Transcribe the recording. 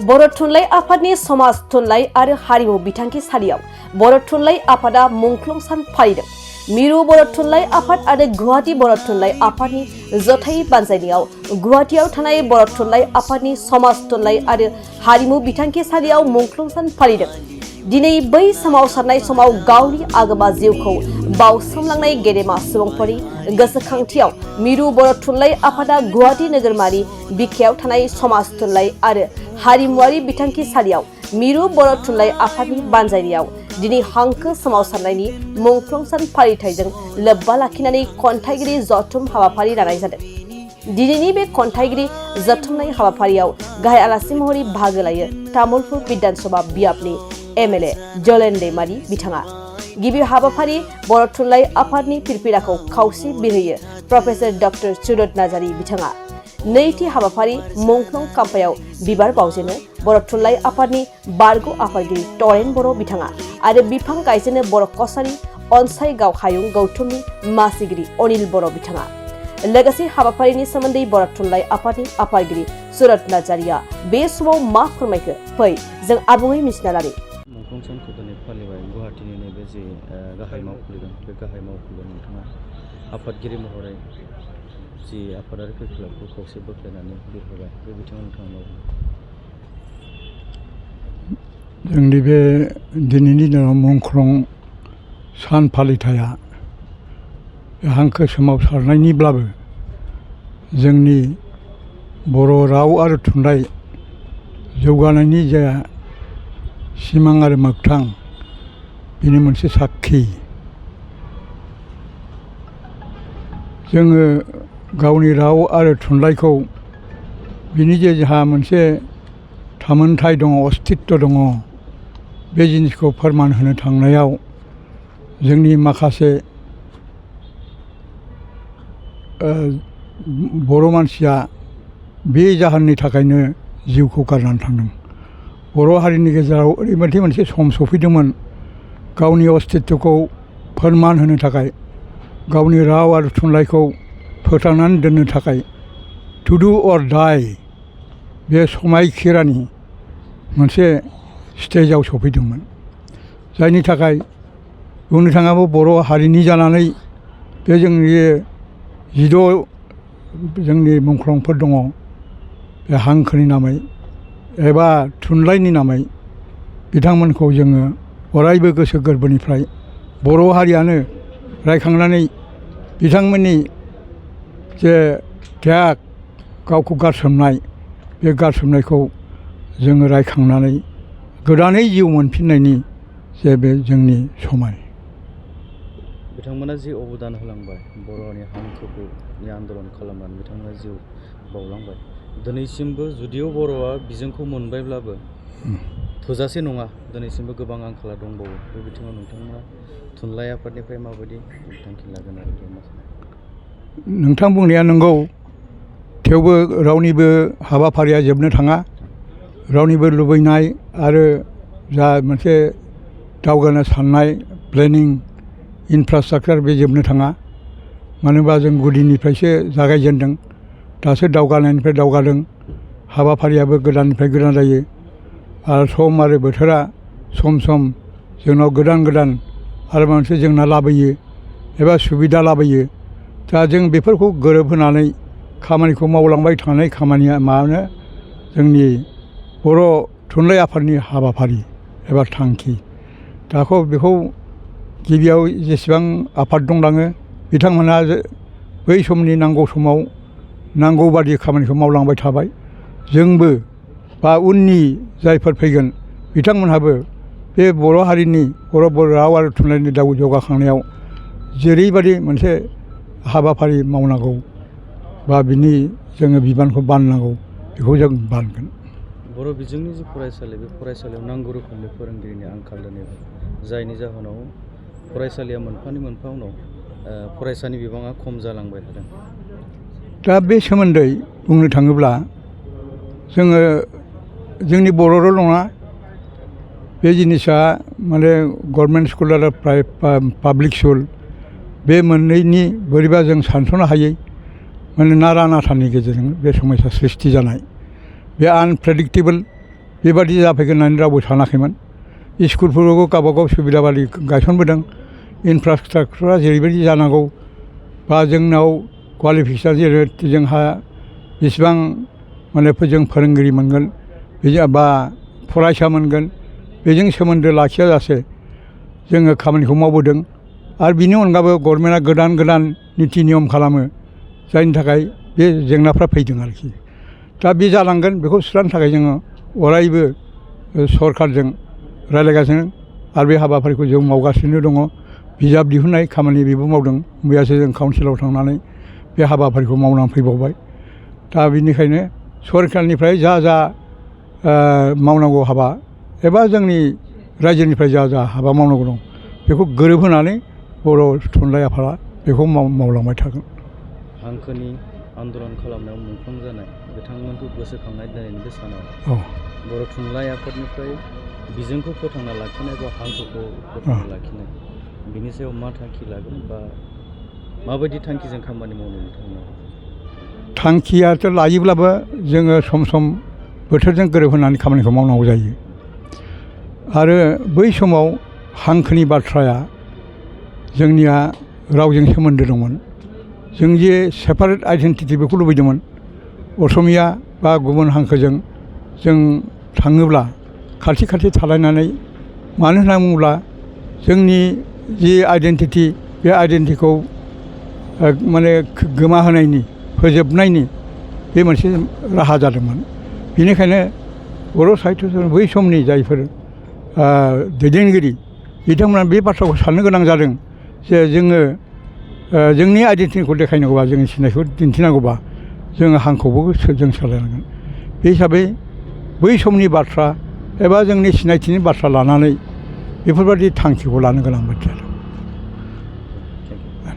बर' थुनलाइ आफादनि समाज थुनलाइ आरो हारिमु बिथांखिसालियाव बर' थुनलाइ आफादा मुंख्लं सान फालिदों। मिरु बर' थुनलाइ आफाद आरो गुवाहाटी बर' थुनलाइ आफादनि जथायै बानजायनायाव गुवाहाटीयाव थानाय बर' थुनलाइ आफादनि समाज थुनलाइ आरो हारिमु बिथांखिसालियाव मुंख्लं सान फालिदों। दिनै बै सोमावसारनाय समाव गावनि आगोमा जिउखौ बाउसोमलांनाय गेदेमा सुबुंफोरनि गोसोखांथियाव मिरु बर' थुनलाइ आफादा गुवाहाटी नोगोरमानि बिखायाव थानाय समाज थुनलाइ आरो हारिमुवारि बिथांखिसालियाव मिरु बर' थुनलाइ आफादनि बानजायनायाव दिनै हांखो सोमावसारनायनि मुंख्लं सान फालिथायजों लोब्बा लाखिनानै खन्थाइगिरि जथुम हाबाफारि लानाय जादों। दिनैनि बे खन्थाइगिरि जथुमनाय हाबाफारियाव गाहाय आलासि महरै बाहागो लायो तामुलपुर बिधानसभा बियाबनि एमएलए जलेन दैमारी बिथाङा। गिबि हाबाफारि बर' थुनलाइ आफादनि फिरफिलाखौ खावसे बिरहोयो प्रफेसर डक्टर सुरत नार्जारी बिथाङा। नैथि हाबाफारि मुंख्लं काम्पायाव बिबार बावजेनो बर' थुनलाइ आफादनि बारग' आफादगिरि तरेन बर' बिथाङा आरो बिफां गायजेनो बर' कसारी अनसाइगाव हायुं गौथुमनि मासिगिरि अनिल बर' बिथाङा। लोगोसे हाबाफारिनि सोमोन्दै बर' थुनलाइ आफादनि आफादगिरि सुरत नार्जारीया बे समाव मा फोरमायखो फै जों आबुङै मिथिना लानि। मुंख्लं सानखौ दिनै फालिबाय गुवाहाटीनि नैबे जे गाहाय मावखुलि दं बे गाहाय मावखुलियाव नोंथाङा आफादगिरि महरै जि आफादारि फिरफिलाखौ खावसे बोख्लायनानै बिरहोबाय बे बिथिङाव नोंथाङा मा बुङो? जोंनि बे दिनैनि दिनाव मुंख्लं सान फालिथाया हांखो सोमावसारनायनिब्लाबो जोंनि बर' राव आरो थुनलाइ जौगानायनि जा सिमां आरो मोगथां बेनि मोनसे साक्षी। जोङो गावनि राव आरो थुनलाइखौ बिनि जे जोंहा मोनसे थामोनथाय दङ, अस्तित्व दङ, बे जिनिसखौ फोरमान होनो थांनायाव जोंनि माखासे बर' मानसिया बे जाहोननि थाखायनो जिउखौ गारनानै थांदों। बर' हारिनि गेजेराव ओरैबायदि मोनसे सम सफैदोंमोन गावनि अस्तित्वखौ फोरमान होनो थाखाय, गावनि राव आरो थुनलाइखौ फोथांनानै दोननो थाखाय टु डु अर डाइ बे समायखिरानि मोनसे स्टेजाव सफैदोंमोन। जायनि थाखाय बुंनो थाङाबा बर' हारिनि जानानै बे जोंनि 16 जोंनि मुंख्लंफोर दङ बे हांखोनि नामै एबा थुनलाइनि नामै बिथांमोनखौ जोङो अरायबो गोसो गोरबोनिफ्राय बर' हारियानो रायखांनानै बिथांमोननि जे त्याग, गावखौ गारसोमनाय, बे गारसोमनायखौ जोङो रायखांनानै गोदानै जिउ मोनफिननायनि जे बे जोंनि समाय। बिथांमोना जि अबदान होलांबाय बर'नि हांखोनि आन्दलन खालामनानै बिथांमोना जिउ बावलांबाय। दिनैसिमबो जुदिव बर'आ बिजोंखौ मोनबायब्लाबो थोजासे नङा, दिनैसिमबो गोबां आंखाला दंबावो। बे बिथिङाव नोंथांमोना थुनलाइ आफादनिफ्राय माबायदि बिथांखि लागोन आरो बे मा सानो? नोंथां बुंनाया नंगौ, थेवबो रावनिबो हाबाफारिया जोबनो थाङा। रावनिबो लुबैनाय आरो जा मोनसे दावगानो साननाय प्लेनिं इनफ्रास्ट्राक्चार बे जोबनो थाङा। मानो होनबा जों गुदिनिफ्रायसो जागायजेनदों, दासो दावगानायनिफ्राय दावगादों। हाबाफारियाबो गोदाननिफ्राय गोदान जायो आरो सम आरो बोथोरा सम सम जोंनाव गोदान गोदान आरो मोनसे जेंना लाबोयो एबा सुबिदा लाबोयो। दा जों बेफोरखौ गोरोबहोनानै खामानिखौ मावलांबाय थानाय खामानिया मानो जोंनि बर' थुनलाइ आफादनि हाबाफारि एबा थांखि। दाखौ बेखौ गिबियाव जेसेबां आफाद दंलाङो बिथांमोनहा बै समनि नांगौ समाव नांगौ बादि खामानिखौ मावलांबाय थाबाय। जोंबो बा उननि जायफोर फैगोन बिथांमोनहाबो बे बर' हारिनि बर' राव आरो थुनलाइनि जौगाखांनायाव जेरैबायदि मोनसे हाबाफारि मावनांगौ बा बिनि जोङो बिबानखौ बाननांगौ बेखौ जों बानगोन। बर' बिजोंनि जि फरायसालि, बे फरायसालियाव नांगौ रोखोमनि फोरोंगिरिनि आंखाल दिनैबो, जायनि जाहोनाव फरायसालिया मोनफानि मोनफा उनाव फरायसानि बिबाङा खम जालांबाय थादों। दा बे सोमोन्दै बुंनो थाङोब्ला जोङो जोंनि बर'ल' नङा, बे जिनिसा माने गभर्नमेन्ट स्कुल आरो पाब्लिक स्कुल बे मोननैनि बोरैबा जों सानस'नो हायै माने नारा नाथानि गेजेरजों बे समयसा सृष्टि जानाय, बे आनप्रेडिक्टेबोल बेबादि जाफैगोन होननानै रावबो सानाखैमोन। स्कुलफोरावबो गावबागाव सुबिदा बादि गायसनबोदों। इनफ्रास्ट्राकचारा जेरैबायदि जानांगौ बा जोंनाव क्वालिफिकेसन जेरै जोंहा बेसेबां माने जों फोरोंगिरि मोनगोन बा फरायसा मोनगोन बेजों सोमोन्दो लाखियाजासे जोङो खामानिखौ मावबोदों। आरो बिनि अनगाबो गभर्नमेन्टआ गोदान गोदान निति नियम खालामो जायनि थाखाय बे जेंनाफ्रा फैदों आरोखि। दा बे जालांगोन बेखौ सुस्रांनो थाखाय जोङो अरायबो सरकारजों रायज्लायगासिनो आरो बे हाबाफारिखौ जों मावगासिनो दङ। बिजाब दिहुननाय खामानि बेबो मावदों। मैयासो जों काउन्सिलाव थांनानै बे हाबाफारिखौ मावनानै फैबावबाय। दा बेनिखायनो सरकारनिफ्राय जा जा मावनांगौ हाबा एबा जोंनि रायजोनिफ्राय जा जा हाबा मावनांगौ दं बेखौ गोरोबहोनानै बर' थुनलाइ आफादा बेखौ मावलांबाय थागोन। हांखोनि आन्दलन खालामनायाव मुंख्लं जानाय बिथांमोनखौ गोसोखांनाय दिनैनि बे सानाव बर' थुनलाइ आफादनिफ्राय बिजोंखौ फोथांना लाखिनाय बा हांखोखौ फोथांना लाखिनाय बिनि सायाव मा थांखि लागोन बा माबायदि थांखिजों खामानि मावनो नोंथांमोना? थांखियाथ' लायोब्लाबो जोङो सम सम बोथोरजों गोरोबहोनानै खामानिखौ मावनांगौ जायो। आरो बै समाव हांखोनि बाथ्राया जोंनिया रावजों सोमोन्दो दंमोन। जों जे सेपारेट आइडेन्टिटि बेखौ लुबैदोंमोन। असमिया बा गुबुन हांखोजों जों थाङोब्ला खाथि खाथि थालायनानै मानो होनना बुङोब्ला जोंनि जि आइडेन्टिटि बे आइडेन्टिटिखौ माने गोमाहोनायनि फोजोबनायनि बे मोनसे राहा जादोंमोन। बेनिखायनो बर' साहित्य बै समनि जायफोर दैदेनगिरि बिथांमोना बे बाथ्राखौ साननो गोनां जादों जे जोङो जोंनि आइडेन्टिटिखौ देखायनांगौबा जोंनि सिनायथिखौ दिन्थिनांगौबा जोङो हांखौबो जों सोलायनांगोन। बे हिसाबै बै समनि बाथ्रा एबा जोंनि सिनायथिनि बाथ्रा लानानै बेफोरबायदि थांखिखौ लानो गोनां बाथ्रा।